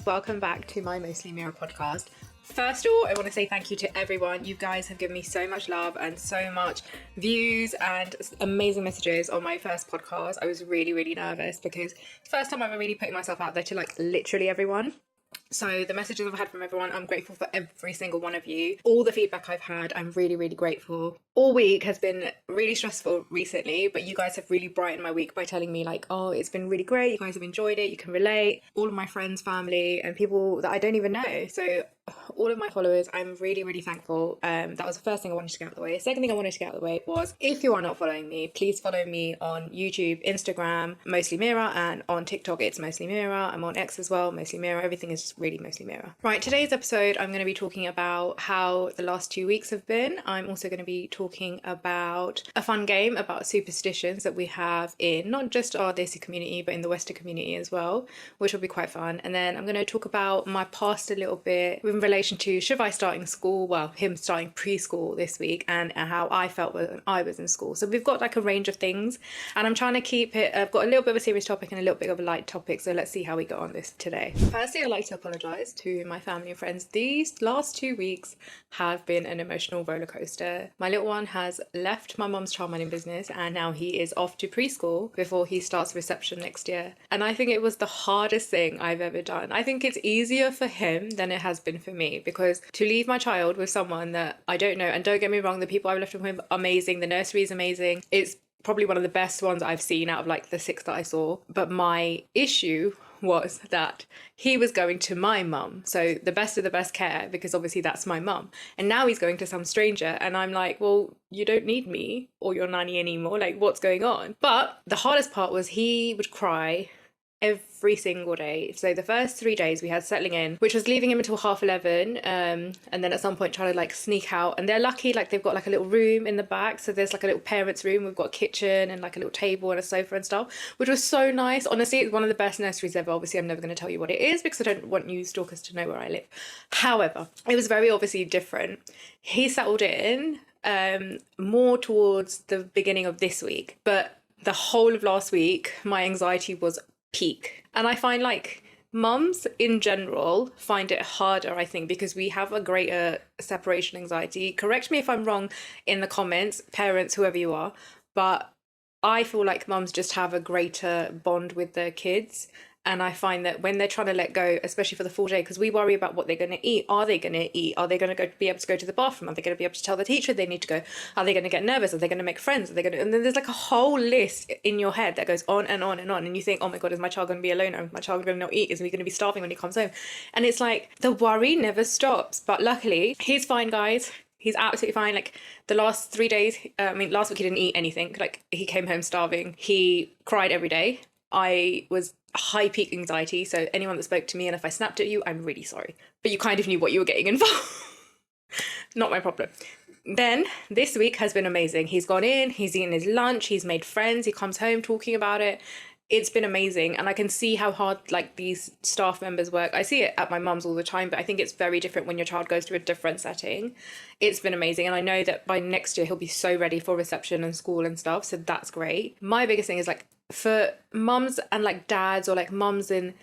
welcome back to my Mostly Mirror podcast. First of all, I want to say thank you to everyone. You guys have given me so much love and so much views and amazing messages on my first podcast. I was really, really nervous because it's the first time I'm really putting myself out there to like literally everyone. So the messages I've had from everyone, I'm grateful for every single one of you. All the feedback I've had, I'm really, really grateful. All week has been really stressful recently, but you guys have really brightened my week by telling me like, oh, it's been really great. You guys have enjoyed it. You can relate. All of my friends, family, and people that I don't even know. So all of my followers, I'm really, really thankful. That was the first thing I wanted to get out of the way. The second thing I wanted to get out of the way was, if you are not following me, please follow me on YouTube, Instagram, Mostly Mirror, and on TikTok, it's Mostly Mirror. I'm on X as well, Mostly Mirror. Everything is really Mostly Mirror. Right, today's episode, I'm going to be talking about how the last 2 weeks have been. I'm also going to be talking about a fun game about superstitions that we have in not just our Desi community, but in the Western community as well, which will be quite fun. And then I'm going to talk about my past a little bit in relation to Shivaay starting school, well, him starting preschool this week, and how I felt when I was in school. So we've got like a range of things, and I'm trying to keep it, I've got a little bit of a serious topic and a little bit of a light topic, so let's see how we go on this today. Firstly, I'd like to apologise to my family and friends. These last 2 weeks have been an emotional roller coaster. My little one has left my mum's childminding business and now he is off to preschool before he starts reception next year. And I think it was the hardest thing I've ever done. I think it's easier for him than it has been for me, because to leave my child with someone that I don't know, and don't get me wrong, the people I've left with him are amazing, the nursery is amazing, it's probably one of the best ones I've seen out of like the 6 that I saw. But my issue was that he was going to my mum, so the best of the best care, because obviously that's my mum, and now he's going to some stranger, and I'm like, well, you don't need me or your nanny anymore, like what's going on? But the hardest part was he would cry every single day. So the first 3 days we had settling in, which was leaving him until 11:30, and then at some point trying to like sneak out. And they're lucky, like they've got like a little room in the back, so there's like a little parents room, we've got a kitchen and like a little table and a sofa and stuff, which was so nice. Honestly, it's one of the best nurseries ever. Obviously I'm never going to tell you what it is because I don't want you stalkers to know where I live. However, it was very obviously different. He settled in more towards the beginning of this week, but the whole of last week my anxiety was peak. And I find like mums in general find it harder, I think, because we have a greater separation anxiety. Correct me if I'm wrong in the comments, parents, whoever you are, but I feel like mums just have a greater bond with their kids. And I find that when they're trying to let go, especially for the full day, because we worry about what they're going to eat. Are they going to eat? Are they going to be able to go to the bathroom? Are they going to be able to tell the teacher they need to go? Are they going to get nervous? Are they going to make friends? Are they going to... And then there's like a whole list in your head that goes on and on and on. And you think, oh my God, is my child going to be alone? Is my child going to not eat? Is he going to be starving when he comes home? And it's like the worry never stops. But luckily, he's fine, guys. He's absolutely fine. Like the last 3 days, last week he didn't eat anything. Like he came home starving. He cried every day. I was high peak anxiety, so anyone that spoke to me, and if I snapped at you, I'm really sorry, but you kind of knew what you were getting involved. Not my problem. Then this week has been amazing. He's gone in, he's eaten his lunch, he's made friends, he comes home talking about it. It's been amazing, and I can see how hard like these staff members work. I see it at my mum's all the time, but I think it's very different when your child goes to a different setting. It's been amazing, and I know that by next year he'll be so ready for reception and school and stuff, so that's great. My biggest thing is like for mums and like dads or like mums and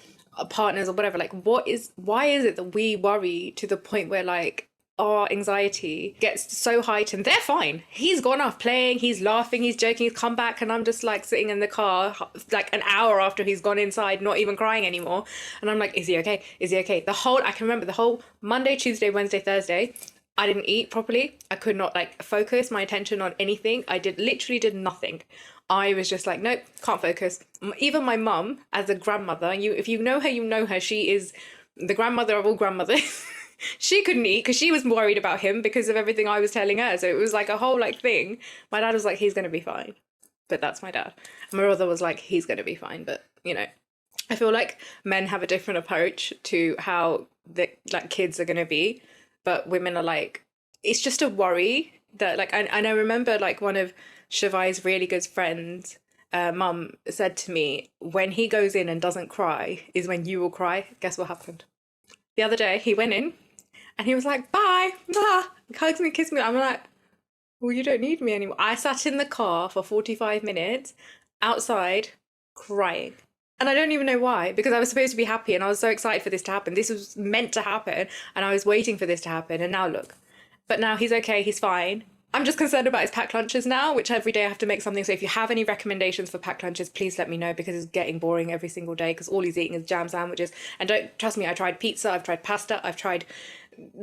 partners or whatever, like why is it that we worry to the point where like our anxiety gets so heightened? They're fine. He's gone off playing, he's laughing, he's joking, he's come back, and I'm just like sitting in the car like an hour after he's gone inside, not even crying anymore. And I'm like, is he okay? Is he okay? I can remember the whole Monday, Tuesday, Wednesday, Thursday, I didn't eat properly. I could not like focus my attention on anything. I literally did nothing. I was just like, nope, can't focus. Even my mum, as a grandmother, if you know her, you know her. She is the grandmother of all grandmothers. She couldn't eat because she was worried about him because of everything I was telling her. So it was like a whole like thing. My dad was like, he's going to be fine. But that's my dad. My brother was like, he's going to be fine. But, you know, I feel like men have a different approach to how the like kids are going to be. But women are like, it's just a worry that like, and I remember like one of Shivaay's really good friends, mum said to me, when he goes in and doesn't cry is when you will cry. Guess what happened? The other day he went in and he was like, bye, blah, hugs me, kisses me. I'm like, well, you don't need me anymore. I sat in the car for 45 minutes outside crying. And I don't even know why, because I was supposed to be happy and I was so excited for this to happen. This was meant to happen and I was waiting for this to happen. And now look. But now he's okay, he's fine. I'm just concerned about his packed lunches now, which every day I have to make something. So if you have any recommendations for packed lunches, please let me know, because it's getting boring every single day because all he's eating is jam sandwiches. And don't trust me, I tried pizza, I've tried pasta, I've tried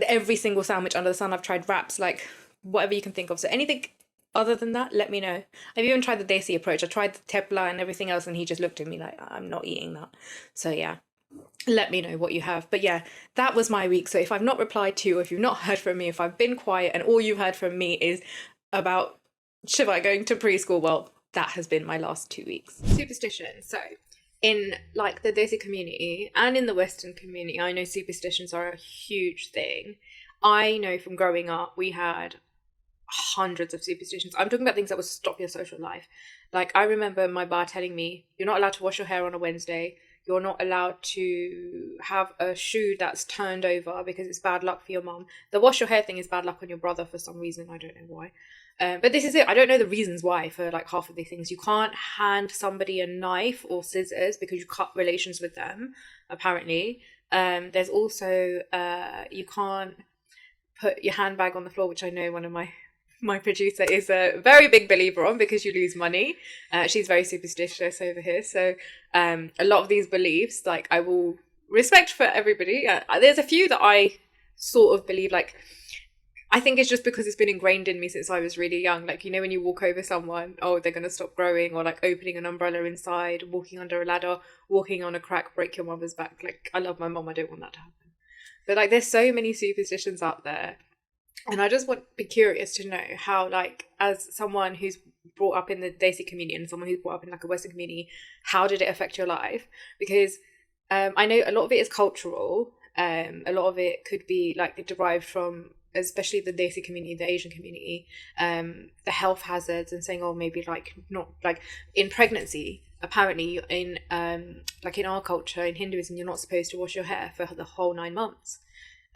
every single sandwich under the sun, I've tried wraps, like whatever you can think of. So anything other than that, let me know. I've even tried the desi approach. I tried the tepla and everything else, and he just looked at me like, I'm not eating that. So yeah, let me know what you have. But yeah, that was my week. So if I've not replied to you, or if you've not heard from me, if I've been quiet and all you've heard from me is about Shivaay going to preschool, well, that has been my last 2 weeks. Superstition. So in like the desi community and in the Western community, I know superstitions are a huge thing. I know from growing up, we had hundreds of superstitions. I'm talking about things that would stop your social life. Like I remember my bar telling me, you're not allowed to wash your hair on a Wednesday. You're not allowed to have a shoe that's turned over because it's bad luck for your mum. The wash your hair thing is bad luck on your brother for some reason. I don't know why. But this is it. I don't know the reasons why for like half of these things. You can't hand somebody a knife or scissors because you cut relations with them, apparently. There's also, you can't put your handbag on the floor, which I know one of my producer is a very big believer on, because you lose money. She's very superstitious over here. So a lot of these beliefs, like I will respect for everybody. There's a few that I sort of believe, like I think it's just because it's been ingrained in me since I was really young. Like, you know, when you walk over someone, oh, they're going to stop growing, or like opening an umbrella inside, walking under a ladder, walking on a crack, break your mother's back. Like, I love my mom. I don't want that to happen. But like, there's so many superstitions out there. And I just be curious to know how, like, as someone who's brought up in the Desi community and someone who's brought up in like a Western community, how did it affect your life? Because I know a lot of it is cultural. A lot of it could be like derived from, especially the Desi community, the Asian community, the health hazards, and saying, oh, maybe like not like in pregnancy. Apparently, in like in our culture, in Hinduism, you're not supposed to wash your hair for the whole 9 months.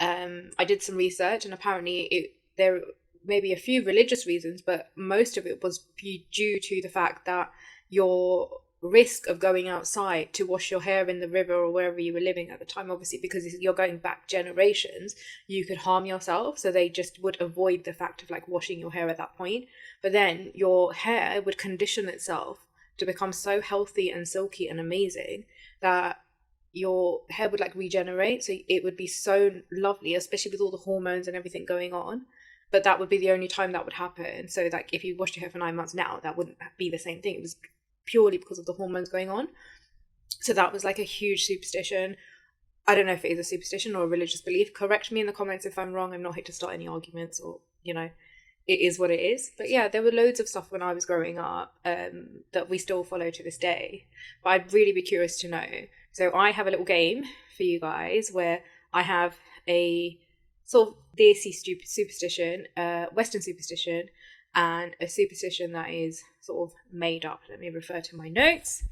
I did some research, and apparently there may be a few religious reasons, but most of it was due to the fact that your risk of going outside to wash your hair in the river or wherever you were living at the time, obviously because you're going back generations, you could harm yourself. So they just would avoid the fact of like washing your hair at that point. But then your hair would condition itself to become so healthy and silky and amazing that your hair would like regenerate. So it would be so lovely, especially with all the hormones and everything going on. But that would be the only time that would happen. So like if you washed your hair for 9 months now, that wouldn't be the same thing. It was purely because of the hormones going on. So that was like a huge superstition. I don't know if it is a superstition or a religious belief. Correct me in the comments if I'm wrong. I'm not here to start any arguments, or, you know, it is what it is. But yeah, there were loads of stuff when I was growing up that we still follow to this day. But I'd really be curious to know. So I have a little game for you guys where I have a sort of Desi superstition, Western superstition, and a superstition that is sort of made up. Let me refer to my notes.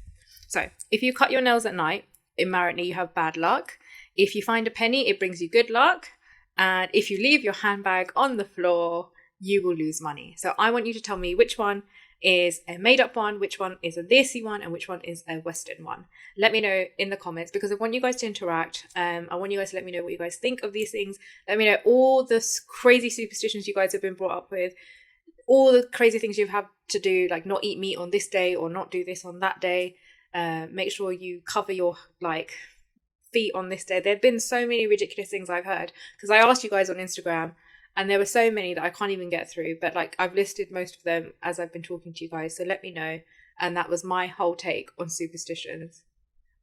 So if you cut your nails at night, apparently you have bad luck. If you find a penny, it brings you good luck. And if you leave your handbag on the floor, you will lose money. So I want you to tell me which one is a made up one, which one is a Desi one, and which one is a Western one. Let me know in the comments, because I want you guys to interact. I want you guys to let me know what you guys think of these things. Let me know all the crazy superstitions you guys have been brought up with, all the crazy things you've had to do, like not eat meat on this day or not do this on that day. Make sure you cover your like feet on this day. There have been so many ridiculous things I've heard, because I asked you guys on Instagram, and there were so many that I can't even get through, but like I've listed most of them as I've been talking to you guys, so let me know. And that was my whole take on superstitions.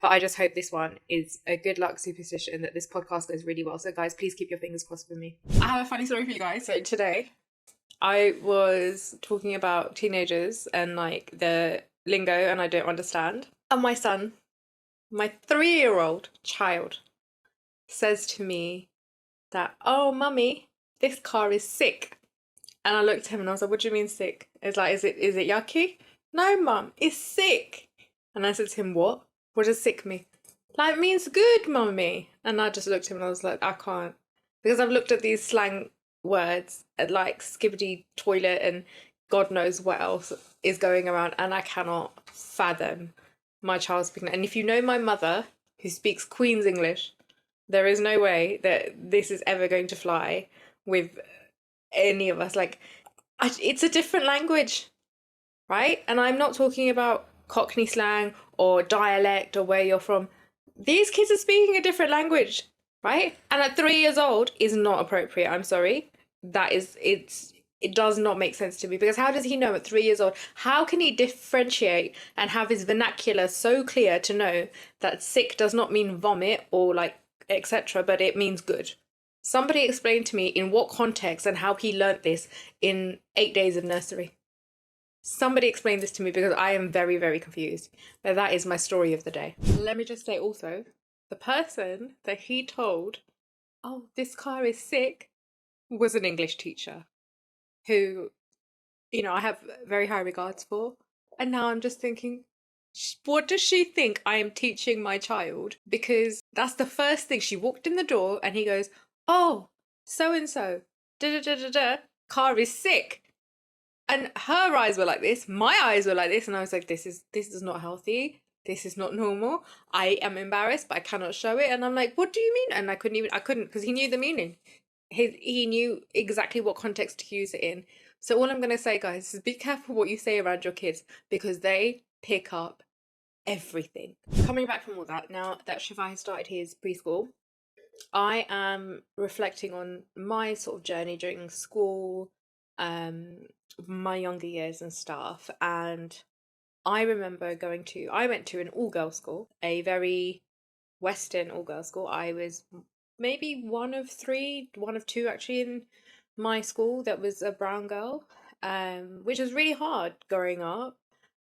But I just hope this one is a good luck superstition, that this podcast goes really well. So guys, please keep your fingers crossed for me. I have a funny story for you guys. So today I was talking about teenagers and like the lingo, and I don't understand. And my son, my 3-year-old child, says to me that, oh, mummy, this car is sick. And I looked at him and I was like, what do you mean sick? It's like, is it yucky? No, mum, it's sick. And I said to him, what? What does sick mean? Like, it means good, mummy. And I just looked at him and I was like, I can't. Because I've looked at these slang words like skibbity toilet and God knows what else is going around, and I cannot fathom my child speaking. And if you know my mother, who speaks Queen's English, there is no way that this is ever going to fly with any of us. Like, it's a different language, right? And I'm not talking about Cockney slang or dialect or where you're from. These kids are speaking a different language, right? And at 3 years old is not appropriate. I'm sorry. It does not make sense to me, because how does he know at 3 years old? How can he differentiate and have his vernacular so clear to know that sick does not mean vomit or like etc., but it means good? Somebody explain to me in what context and how he learnt this in 8 days of nursery. Somebody explain this to me, because I am very, very confused. But that is my story of the day. Let me just say also, the person that he told, oh, this car is sick, was an English teacher who, I have very high regards for. And now I'm just thinking, what does she think I am teaching my child? Because that's the first thing. She walked in the door and he goes, oh, so and so, da da da da da, car is sick. And her eyes were like this, my eyes were like this, and I was like, this is not healthy. This is not normal. I am embarrassed, but I cannot show it. And I'm like, what do you mean? And I couldn't, because he knew the meaning. He knew exactly what context to use it in. So all I'm going to say, guys, is be careful what you say around your kids, because they pick up everything. Coming back from all that, now that Shivaay has started his preschool, I am reflecting on my sort of journey during school, my younger years and stuff. And I remember I went to an all-girls school, a very Western all-girls school. I was maybe one of two actually in my school that was a brown girl, which was really hard growing up.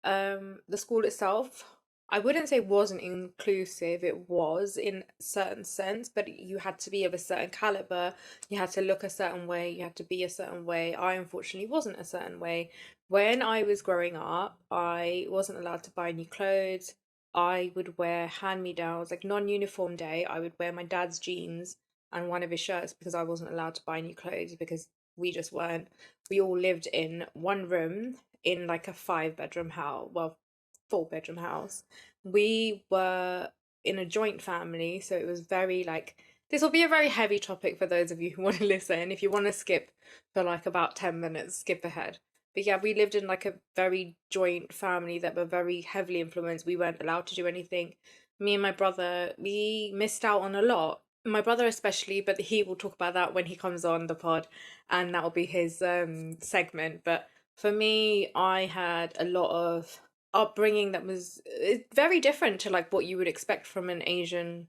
The school itself, I wouldn't say wasn't inclusive, it was in a certain sense, but you had to be of a certain caliber, you had to look a certain way, you had to be a certain way. I unfortunately wasn't a certain way. When I was growing up, I wasn't allowed to buy new clothes. I would wear hand-me-downs, like non-uniform day, I would wear my dad's jeans and one of his shirts, because I wasn't allowed to buy new clothes, because we just weren't. We all lived in one room in like a 5-bedroom house, well, 4-bedroom house. We were in a joint family, so it was very like, this will be a very heavy topic for those of you who want to listen. If you want to skip for like about 10 minutes, skip ahead. But yeah, we lived in like a very joint family that were very heavily influenced. We weren't allowed to do anything. Me and my brother, we missed out on a lot. My brother especially, but he will talk about that when he comes on the pod, and that will be his segment. But for me, I had a lot of upbringing that was very different to like what you would expect from an Asian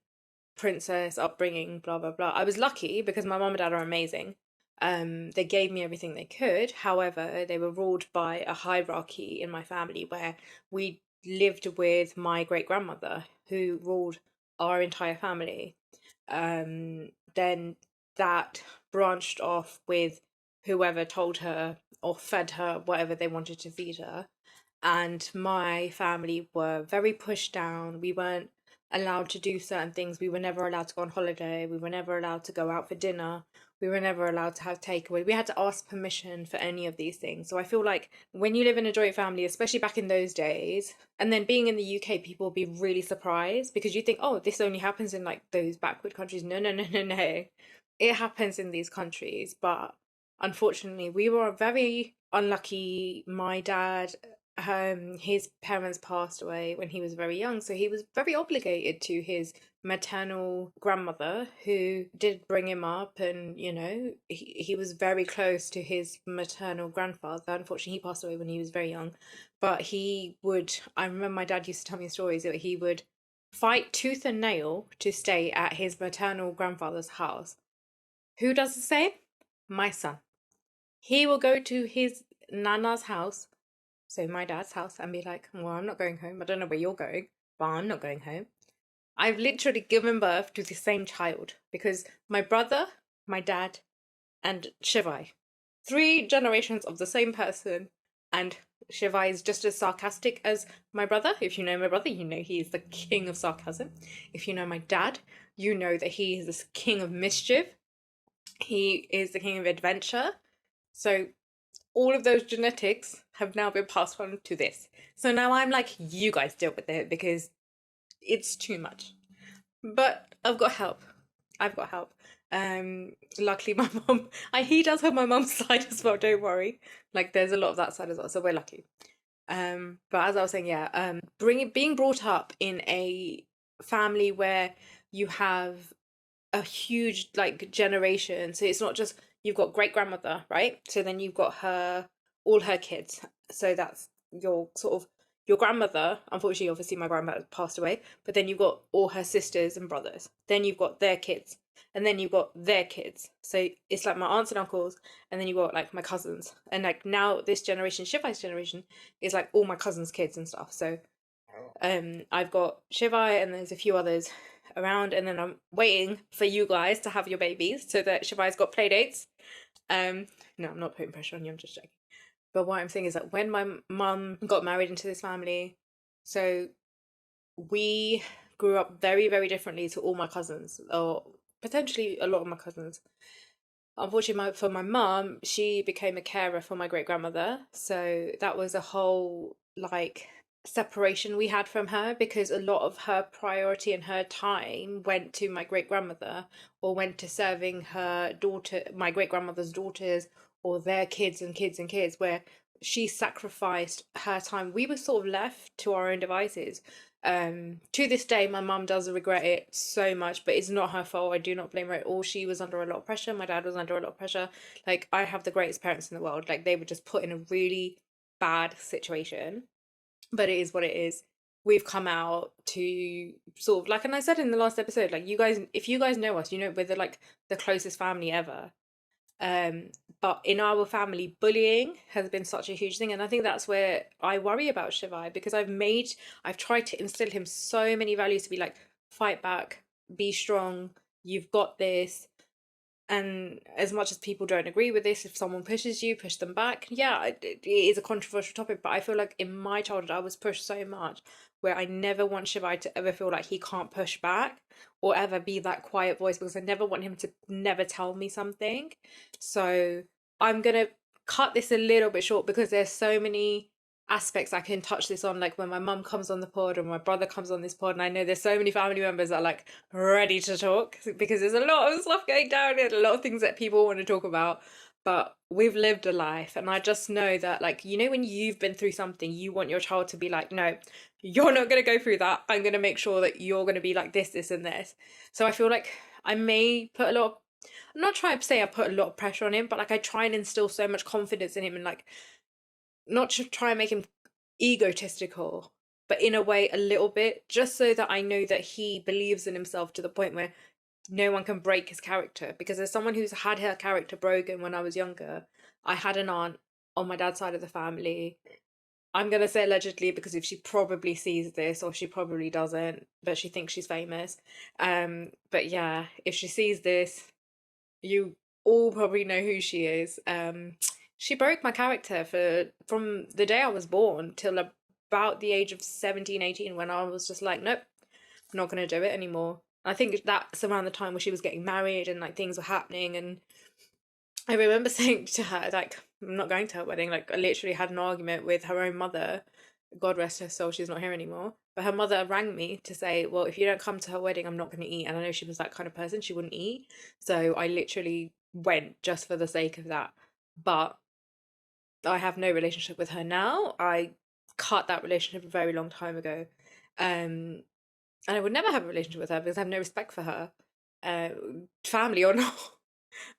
princess upbringing, blah blah blah. I was lucky because my mom and dad are amazing. They gave me everything they could. However, they were ruled by a hierarchy in my family where we lived with my great grandmother who ruled our entire family. Then that branched off with whoever told her or fed her whatever they wanted to feed her. And my family were very pushed down. We weren't allowed to do certain things. We were never allowed to go on holiday. We were never allowed to go out for dinner. We were never allowed to have takeaway. We had to ask permission for any of these things. So I feel like when you live in a joint family, especially back in those days, and then being in the UK, people will be really surprised because you think, oh, this only happens in like those backward countries. No, no, no, no, no. It happens in these countries. But unfortunately, we were very unlucky. My dad, his parents passed away when he was very young, so he was very obligated to his maternal grandmother who did bring him up, and he was very close to his maternal grandfather. Unfortunately, he passed away when he was very young, but I remember my dad used to tell me stories that he would fight tooth and nail to stay at his maternal grandfather's house. Who does the same? My son. He will go to his nana's house, so my dad's house, and be like, well, I'm not going home. I don't know where you're going, but I'm not going home. I've literally given birth to the same child because my brother, my dad, and Shivaay, 3 generations of the same person. And Shivaay is just as sarcastic as my brother. If you know my brother, you know he is the king of sarcasm. If you know my dad, you know that he is the king of mischief. He is the king of adventure. So all of those genetics have now been passed on to this. So now I'm like, you guys deal with it because it's too much. But I've got help. I've got help. Luckily my mum, he does have my mum's side as well, don't worry. Like there's a lot of that side as well, so we're lucky. But as I was saying, yeah, being brought up in a family where you have a huge like generation, so it's not just you've got great grandmother, right? So then you've got all her kids. So that's your sort of your grandmother. Unfortunately, obviously my grandmother passed away, but then you've got all her sisters and brothers. Then you've got their kids, and then you've got their kids. So it's like my aunts and uncles, and then you've got like my cousins. And like now this generation, Shivai's generation, is like all my cousins' kids and stuff. So I've got Shivaay and there's a few others around, and then I'm waiting for you guys to have your babies so that Shivai's got play dates. No, I'm not putting pressure on you, I'm just joking. But what I'm saying is that when my mum got married into this family, so we grew up very, very differently to all my cousins, or potentially a lot of my cousins. Unfortunately, for my mum, she became a carer for my great grandmother. So that was a whole like separation we had from her, because a lot of her priority and her time went to my great grandmother, or went to serving her daughter, my great grandmother's daughters, or their kids and kids and kids, where she sacrificed her time. We were sort of left to our own devices. To this day, my mum does regret it so much, but it's not her fault. I do not blame her at all. She was under a lot of pressure. My dad was under a lot of pressure. Like, I have the greatest parents in the world. Like, they were just put in a really bad situation, but it is what it is. We've come out to sort of like, and I said in the last episode, like, you guys, if you guys know us, you know we're the closest family ever. But in our family, bullying has been such a huge thing, and I think that's where I worry about Shivaay, because I've tried to instill him so many values to be like, fight back, be strong, you've got this. And as much as people don't agree with this, if someone pushes you, push them back. Yeah, it is a controversial topic, but I feel like in my childhood I was pushed so much, where I never want Shivaay to ever feel like he can't push back or ever be that quiet voice, because I never want him to never tell me something. So I'm gonna cut this a little bit short, because there's so many aspects I can touch this on, like when my mum comes on the pod or my brother comes on this pod, and I know there's so many family members that are like ready to talk, because there's a lot of stuff going down and a lot of things that people want to talk about. But we've lived a life, and I just know that, like, you know, when you've been through something, you want your child to be like, no, you're not going to go through that. I'm going to make sure that you're going to be like this and this. So I feel like I may put a lot of, I'm not trying to say I put a lot of pressure on him, but like I try and instill so much confidence in him, and like not to try and make him egotistical, but in a way a little bit, just so that I know that he believes in himself to the point where no one can break his character. Because as someone who's had her character broken when I was younger, I had an aunt on my dad's side of the family. I'm going to say allegedly, because if she probably sees this, or she probably doesn't, but she thinks she's famous. But yeah, if she sees this, you all probably know who she is. She broke my character from the day I was born till about the age of 17, 18, when I was just like, nope, I'm not going to do it anymore. I think that's around the time where she was getting married and like things were happening. And I remember saying to her, like, I'm not going to her wedding. Like, I literally had an argument with her own mother. God rest her soul, she's not here anymore. But her mother rang me to say, well, if you don't come to her wedding, I'm not going to eat. And I know she was that kind of person, she wouldn't eat. So I literally went just for the sake of that. But I have no relationship with her now. I cut that relationship a very long time ago. And I would never have a relationship with her because I have no respect for her, family or not.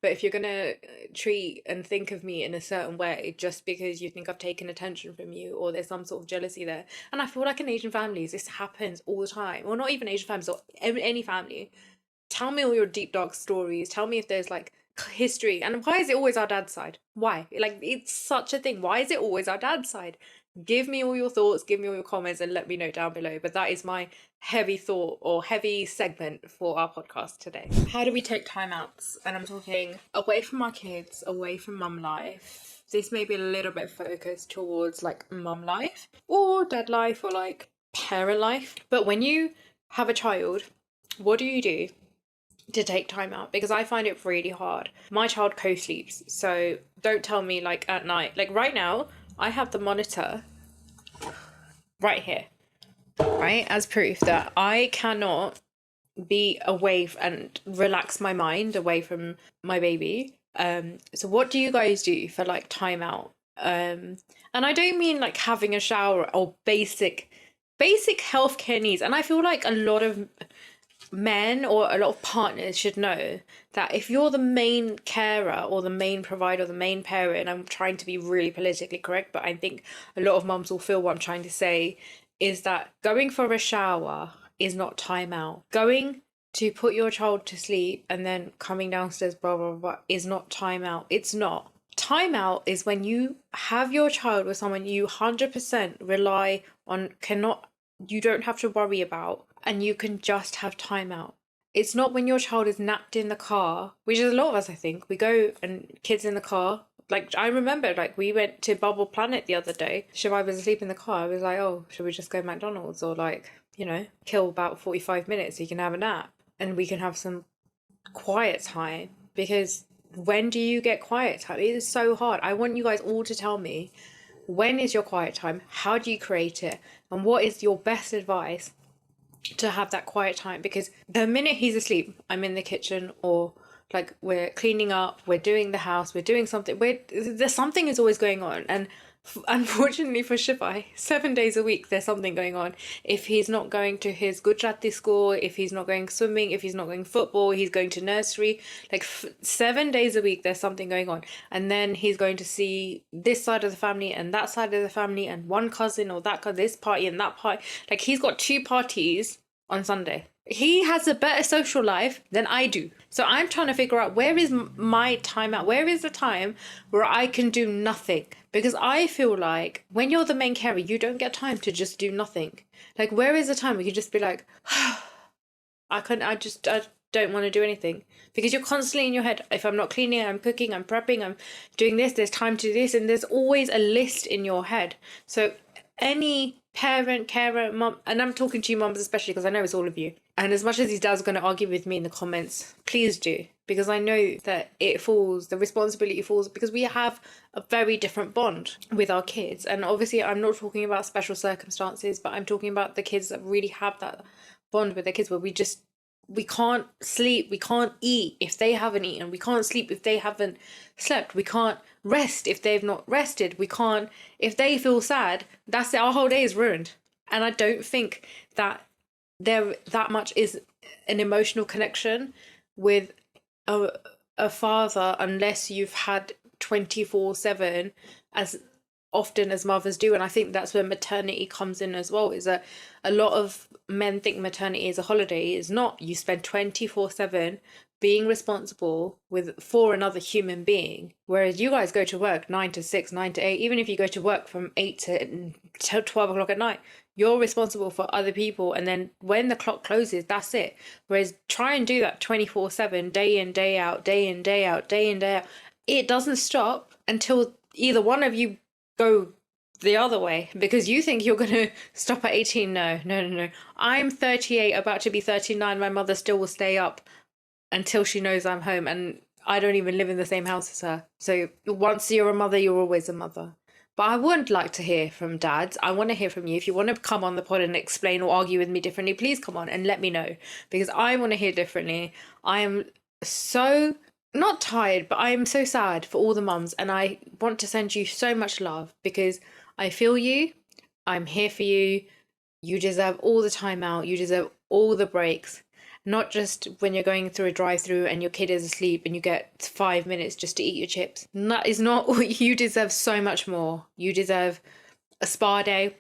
But if you're gonna treat and think of me in a certain way just because you think I've taken attention from you, or there's some sort of jealousy there, and I feel like in Asian families this happens all the time, or not even Asian families, or any family. Tell me all your deep dark stories. Tell me if there's like history, and why is it always our dad's side? Why? Like, it's such a thing. Why is it always our dad's side? Give me all your thoughts, give me all your comments, and let me know down below. But that is my heavy thought or heavy segment for our podcast today. How do we take time outs? And I'm talking away from our kids, away from mum life. This may be a little bit focused towards like mum life or dad life or like parent life. But when you have a child, what do you do to take time out, because I find it really hard. My child co-sleeps, so don't tell me like at night. Like right now, I have the monitor right here, right, as proof that I cannot be away and relax my mind away from my baby. So what do you guys do for like time out? And I don't mean like having a shower or basic healthcare needs. And I feel like a lot of men or a lot of partners should know that if you're the main carer or the main provider or the main parent, I'm trying to be really politically correct, but I think a lot of mums will feel what I'm trying to say, is that going for a shower is not time out. Going to put your child to sleep and then coming downstairs, blah, blah, blah, is not time out. It's not. Time out is when you have your child with someone you 100% rely on, you don't have to worry about, and you can just have time out. It's not when your child is napped in the car, which is a lot of us, I think. We go and kids in the car. Like, I remember, like, we went to Bubble Planet the other day. Shivaay was asleep in the car. I was like, oh, should we just go to McDonald's? Or, like, kill about 45 minutes so you can have a nap. And we can have some quiet time. Because when do you get quiet time? It is so hard. I want you guys all to tell me, when is your quiet time? How do you create it? And what is your best advice to have that quiet time? Because the minute he's asleep, I'm in the kitchen, or like we're cleaning up, we're doing the house, we're doing something. There's something is always going on. And unfortunately for Shivaay, 7 days a week there's something going on. If he's not going to his Gujarati school, if he's not going swimming, if he's not going football, he's going to nursery, like 7 days a week there's something going on. And then he's going to see this side of the family and that side of the family, and one cousin or that cousin, this party and that party. Like, he's got 2 parties on Sunday. He has a better social life than I do. So I'm trying to figure out, where is my time out? Where is the time where I can do nothing? Because I feel like when you're the main carer, you don't get time to just do nothing. Like, where is the time where you just be like, I don't want to do anything? Because you're constantly in your head. If I'm not cleaning, I'm cooking, I'm prepping, I'm doing this, there's time to do this, and there's always a list in your head. So any parent, carer, mum, and I'm talking to you mums especially, because I know it's all of you. And as much as his dad's going to argue with me in the comments, please do, because I know that the responsibility falls, because we have a very different bond with our kids. And obviously I'm not talking about special circumstances, but I'm talking about the kids that really have that bond with their kids, where we can't sleep, we can't eat if they haven't eaten, we can't sleep if they haven't slept, we can't rest if they've not rested, we can't, if they feel sad, that's it, our whole day is ruined. And I don't think that there that much is an emotional connection with a father, unless you've had 24/7 as often as mothers do. And I think that's where maternity comes in as well, is that a lot of men think maternity is a holiday. It's not. You spend 24/7 being responsible for another human being, whereas you guys go to work 9 to 6, 9 to 8. Even if you go to work from 8 to 12 o'clock at night, you're responsible for other people, and then when the clock closes, that's it. Whereas try and do that 24/7, day in, day out, day in, day out, day in, day out. It doesn't stop until either one of you go the other way, because you think you're going to stop at 18. No. I'm 38, about to be 39. My mother still will stay up until she knows I'm home, and I don't even live in the same house as her. So once you're a mother, you're always a mother. But I would like to hear from dads. I want to hear from you. If you want to come on the pod and explain or argue with me differently, please come on and let me know, because I want to hear differently. I am so not tired, but I am so sad for all the mums, and I want to send you so much love, because I feel you. I'm here for you. You deserve all the time out. You deserve all the breaks. Not just when you're going through a drive-through and your kid is asleep and you get 5 minutes just to eat your chips. That is not what you deserve. So much more. You deserve a spa day.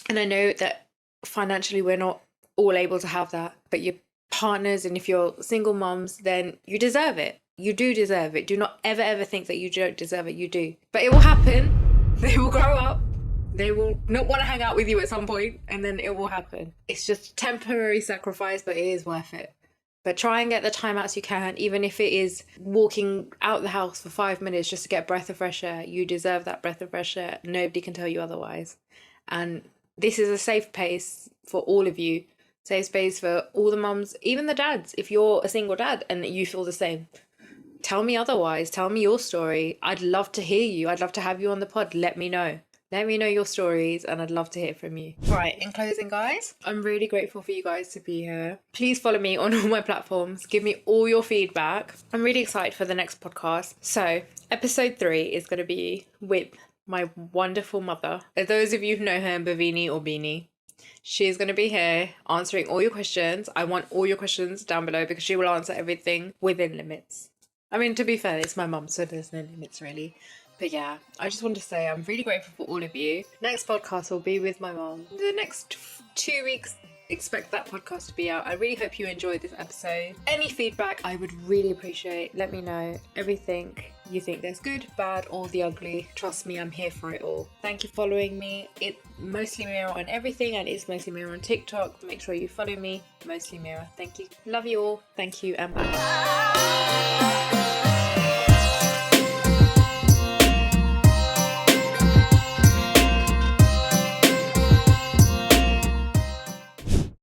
And I know that financially we're not all able to have that, but your partners, and if you're single mums, then you deserve it. You do deserve it. Do not ever think that you don't deserve it. You do. But it will happen. They will grow up. They will not want to hang out with you at some point, and then it will happen. It's just temporary sacrifice, but it is worth it. But try and get the time out as you can, even if it is walking out the house for 5 minutes just to get a breath of fresh air. You deserve that breath of fresh air. Nobody can tell you otherwise. And this is a safe place for all of you Safe space for all the mums, even the dads. If you're a single dad and you feel the same, tell me otherwise. Tell me your story. I'd love to hear you. I'd love to have you on the pod. Let me know. Let me know your stories and I'd love to hear from you. Right, in closing, guys, I'm really grateful for you guys to be here. Please follow me on all my platforms. Give me all your feedback. I'm really excited for the next podcast. So, episode 3 is going to be with my wonderful mother. Those of you who know her, Bhavini or Beanie, she's going to be here answering all your questions. I want all your questions down below because she will answer everything within limits. I mean, to be fair, it's my mum, so there's no limits really. But yeah, I just want to say I'm really grateful for all of you. Next podcast will be with my mum. The next 2 weeks, expect that podcast to be out. I really hope you enjoyed this episode. Any feedback I would really appreciate. Let me know everything you think there's good, bad, or the ugly. Trust me, I'm here for it all. Thank you for following me. It's mostly Mira on everything and it's mostly Mira on TikTok. Make sure you follow me. Mostly Mira. Thank you. Love you all. Thank you and bye.